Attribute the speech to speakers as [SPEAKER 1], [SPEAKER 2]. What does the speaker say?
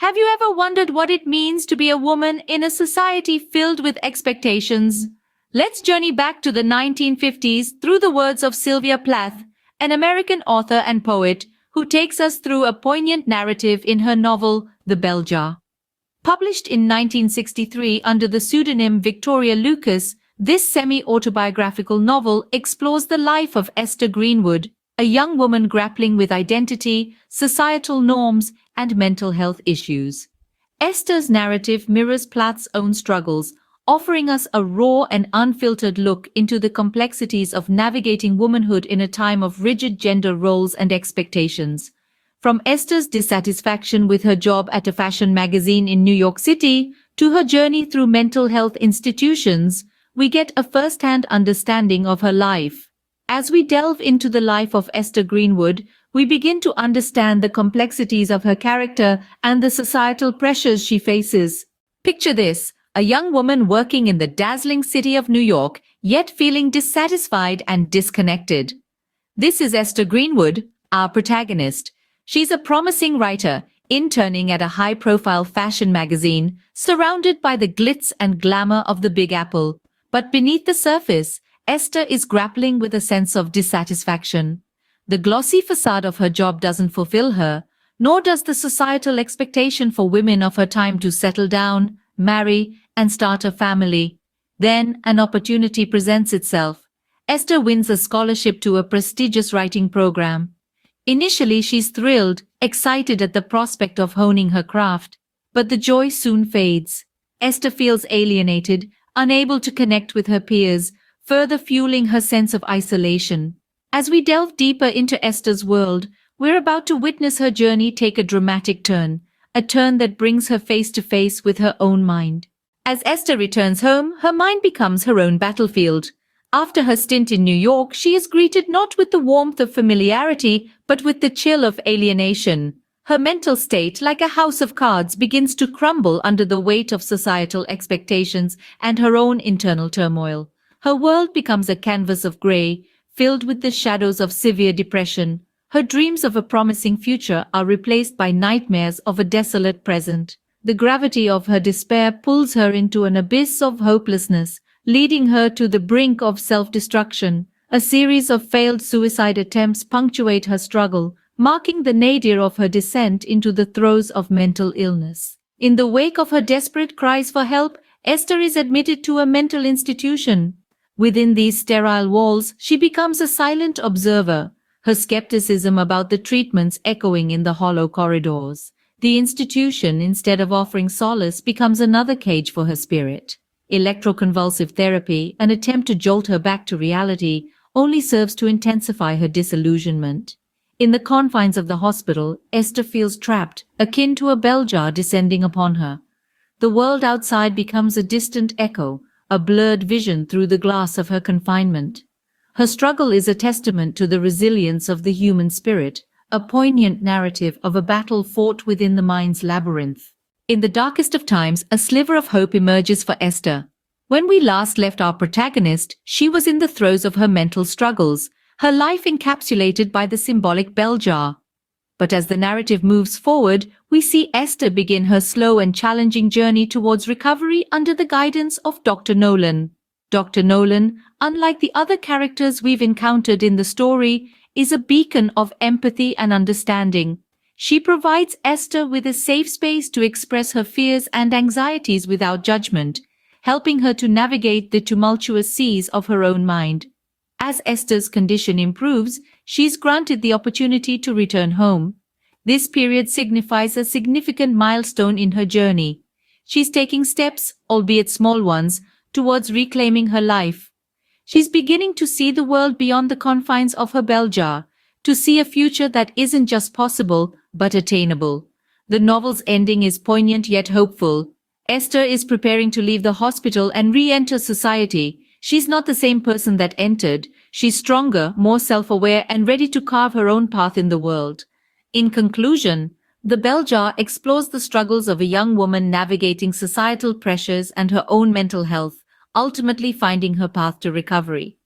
[SPEAKER 1] Have you ever wondered what it means to be a woman in a society filled with expectations? Let's journey back to the 1950s through the words of Sylvia Plath, an American author and poet who takes us through a poignant narrative in her novel, The Bell Jar. Published in 1963 under the pseudonym Victoria Lucas, this semi-autobiographical novel explores the life of Esther Greenwood, a young woman grappling with identity, societal norms, and mental health issues. Esther's narrative mirrors Plath's own struggles, offering us a raw and unfiltered look into the complexities of navigating womanhood in a time of rigid gender roles and expectations. From Esther's dissatisfaction with her job at a fashion magazine in New York City to her journey through mental health institutions, we get a first-hand understanding of her life. As we delve into the life of Esther Greenwood, we begin to understand the complexities of her character and the societal pressures she faces. Picture this: a young woman working in the dazzling city of New York, yet feeling dissatisfied and disconnected. This is Esther Greenwood, our protagonist. She's a promising writer, interning at a high-profile fashion magazine, surrounded by the glitz and glamour of the Big Apple. But beneath the surface, Esther is grappling with a sense of dissatisfaction. The glossy facade of her job doesn't fulfill her, nor does the societal expectation for women of her time to settle down, marry, and start a family. Then an opportunity presents itself. Esther wins a scholarship to a prestigious writing program. Initially, she's thrilled, excited at the prospect of honing her craft. But the joy soon fades. Esther feels alienated, unable to connect with her peers, further fueling her sense of isolation. As we delve deeper into Esther's world, we're about to witness her journey take a dramatic turn, a turn that brings her face to face with her own mind. As Esther returns home, her mind becomes her own battlefield. After her stint in New York, she is greeted not with the warmth of familiarity, but with the chill of alienation. Her mental state, like a house of cards, begins to crumble under the weight of societal expectations and her own internal turmoil. Her world becomes a canvas of gray, filled with the shadows of severe depression. Her dreams of a promising future are replaced by nightmares of a desolate present. The gravity of her despair pulls her into an abyss of hopelessness, leading her to the brink of self-destruction. A series of failed suicide attempts punctuate her struggle, marking the nadir of her descent into the throes of mental illness. In the wake of her desperate cries for help, Esther is admitted to a mental institution. Within these sterile walls, she becomes a silent observer, her skepticism about the treatments echoing in the hollow corridors. The institution, instead of offering solace, becomes another cage for her spirit. Electroconvulsive therapy, an attempt to jolt her back to reality, only serves to intensify her disillusionment. In the confines of the hospital, Esther feels trapped, akin to a bell jar descending upon her. The world outside becomes a distant echo, a blurred vision through the glass of her confinement. Her struggle is a testament to the resilience of the human spirit, a poignant narrative of a battle fought within the mind's labyrinth. In the darkest of times, a sliver of hope emerges for Esther. When we last left our protagonist, she was in the throes of her mental struggles, her life encapsulated by the symbolic bell jar. But as the narrative moves forward, we see Esther begin her slow and challenging journey towards recovery under the guidance of Dr. Nolan. Dr. Nolan, unlike the other characters we've encountered in the story, is a beacon of empathy and understanding. She provides Esther with a safe space to express her fears and anxieties without judgment, helping her to navigate the tumultuous seas of her own mind. As Esther's condition improves, she's granted the opportunity to return home. This period signifies a significant milestone in her journey. She's taking steps, albeit small ones, towards reclaiming her life. She's beginning to see the world beyond the confines of her bell jar, to see a future that isn't just possible, but attainable. The novel's ending is poignant yet hopeful. Esther is preparing to leave the hospital and re-enter society. She's not the same person that entered. She's stronger, more self-aware, and ready to carve her own path in the world. In conclusion, The Bell Jar explores the struggles of a young woman navigating societal pressures and her own mental health, ultimately finding her path to recovery.